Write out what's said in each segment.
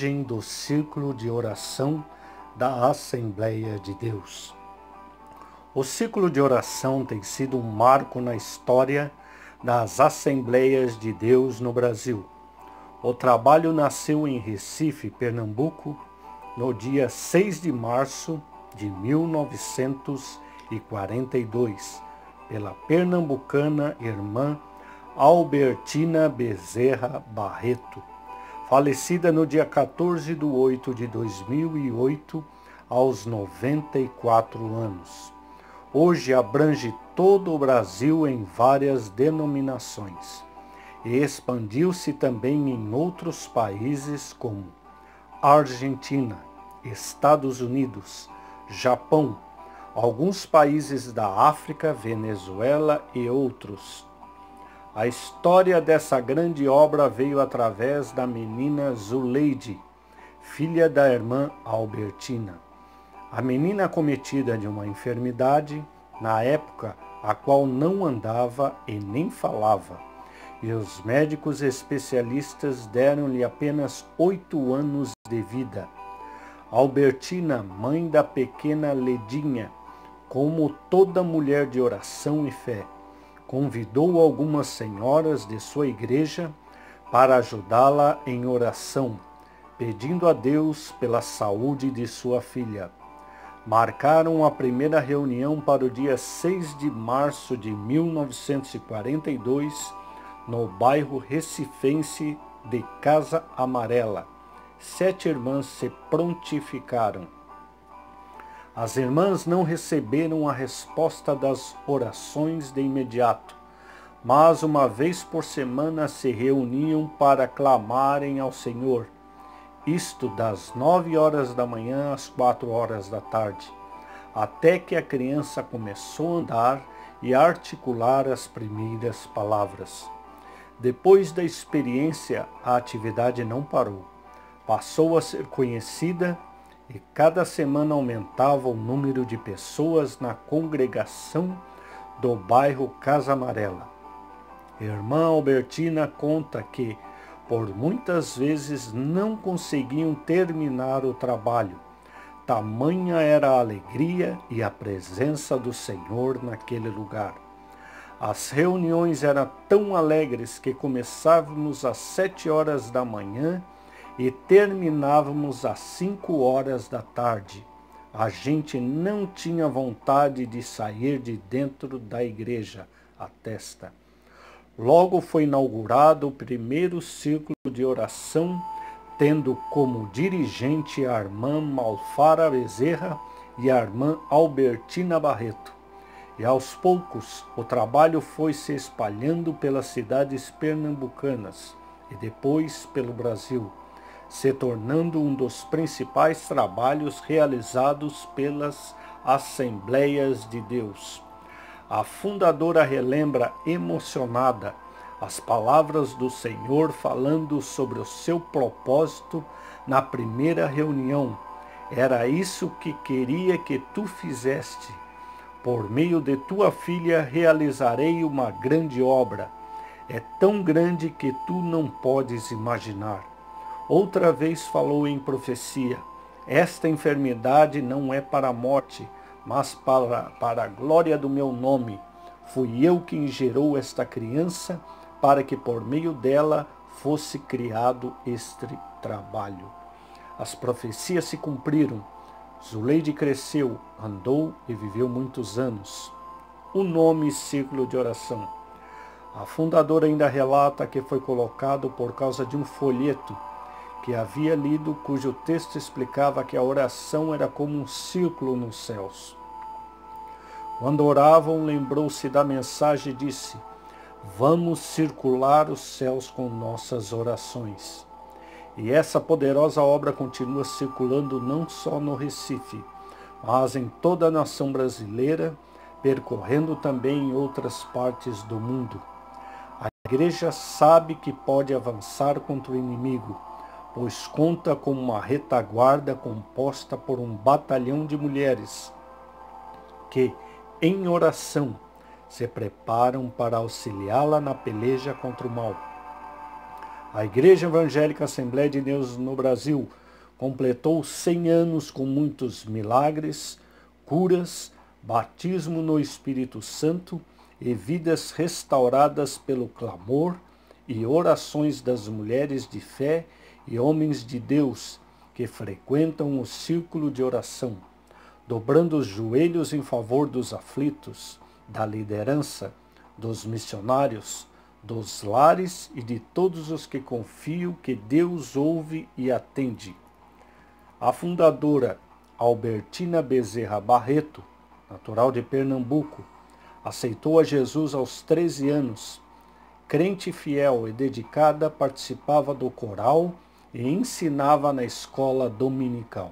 Origem do Círculo de Oração da Assembleia de Deus. O círculo de oração tem sido um marco na história das Assembleias de Deus no Brasil. O trabalho nasceu em Recife, Pernambuco, no dia 6 de março de 1942, pela pernambucana irmã Albertina Bezerra Barreto, falecida no dia 14/8/2008, aos 94 anos. Hoje abrange todo o Brasil em várias denominações e expandiu-se também em outros países como Argentina, Estados Unidos, Japão, alguns países da África, Venezuela e outros. A história dessa grande obra veio através da menina Zuleide, filha da irmã Albertina. A menina acometida de uma enfermidade, na época a qual não andava e nem falava, e os médicos especialistas deram-lhe apenas 8 anos de vida. Albertina, mãe da pequena Ledinha, como toda mulher de oração e fé, convidou algumas senhoras de sua igreja para ajudá-la em oração, pedindo a Deus pela saúde de sua filha. Marcaram a primeira reunião para o dia 6 de março de 1942, no bairro recifense de Casa Amarela. 7 irmãs se prontificaram. As irmãs não receberam a resposta das orações de imediato, mas uma vez por semana se reuniam para clamarem ao Senhor, isto das 9 horas da manhã às 4 horas da tarde, até que a criança começou a andar e a articular as primeiras palavras. Depois da experiência, a atividade não parou. Passou a ser conhecida e cada semana aumentava o número de pessoas na congregação do bairro Casa Amarela. Irmã Albertina conta que, por muitas vezes, não conseguiam terminar o trabalho. Tamanha era a alegria e a presença do Senhor naquele lugar. As reuniões eram tão alegres que começávamos às 7 horas da manhã e terminávamos às 5 horas da tarde. A gente não tinha vontade de sair de dentro da igreja, atesta. Logo foi inaugurado o primeiro círculo de oração, tendo como dirigente a irmã Malfara Bezerra e a irmã Albertina Barreto. E aos poucos o trabalho foi se espalhando pelas cidades pernambucanas e depois pelo Brasil, se tornando um dos principais trabalhos realizados pelas Assembleias de Deus. A fundadora relembra emocionada as palavras do Senhor falando sobre o seu propósito na primeira reunião. Era isso que queria que tu fizeste. Por meio de tua filha realizarei uma grande obra. É tão grande que tu não podes imaginar. Outra vez falou em profecia. Esta enfermidade não é para a morte, mas para a glória do meu nome. Fui eu quem gerou esta criança, para que por meio dela fosse criado este trabalho. As profecias se cumpriram. Zuleide cresceu, andou e viveu muitos anos. O nome Círculo de Oração. A fundadora ainda relata que foi colocado por causa de um folheto que havia lido, cujo texto explicava que a oração era como um círculo nos céus. Quando oravam, lembrou-se da mensagem e disse: vamos circular os céus com nossas orações. E essa poderosa obra continua circulando não só no Recife, mas em toda a nação brasileira, percorrendo também em outras partes do mundo. A igreja sabe que pode avançar contra o inimigo, pois conta com uma retaguarda composta por um batalhão de mulheres que, em oração, se preparam para auxiliá-la na peleja contra o mal. A Igreja Evangélica Assembleia de Deus no Brasil completou 100 anos com muitos milagres, curas, batismo no Espírito Santo e vidas restauradas pelo clamor e orações das mulheres de fé e homens de Deus que frequentam o círculo de oração, dobrando os joelhos em favor dos aflitos, da liderança, dos missionários, dos lares e de todos os que confiam que Deus ouve e atende. A fundadora Albertina Bezerra Barreto, natural de Pernambuco, aceitou a Jesus aos 13 anos. Crente fiel e dedicada, participava do coral e ensinava na escola dominical.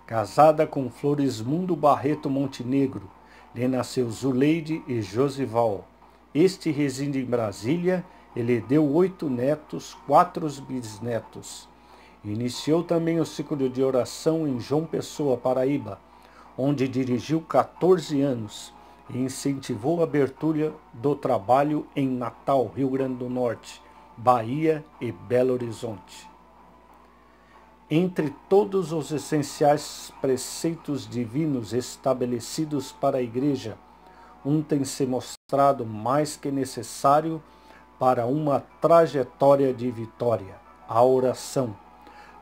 Casada com Florismundo Barreto Montenegro, lhe nasceu Zuleide e Josival. Este reside em Brasília e lhe deu 8 netos, 4 bisnetos. Iniciou também o ciclo de oração em João Pessoa, Paraíba, onde dirigiu 14 anos e incentivou a abertura do trabalho em Natal, Rio Grande do Norte, Bahia e Belo Horizonte. Entre todos os essenciais preceitos divinos estabelecidos para a Igreja, um tem se mostrado mais que necessário para uma trajetória de vitória: a oração.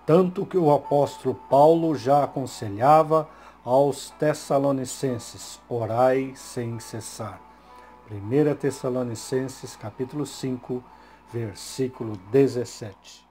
Tanto que o apóstolo Paulo já aconselhava aos Tessalonicenses: orai sem cessar. 1 Tessalonicenses, capítulo 5, versículo 17.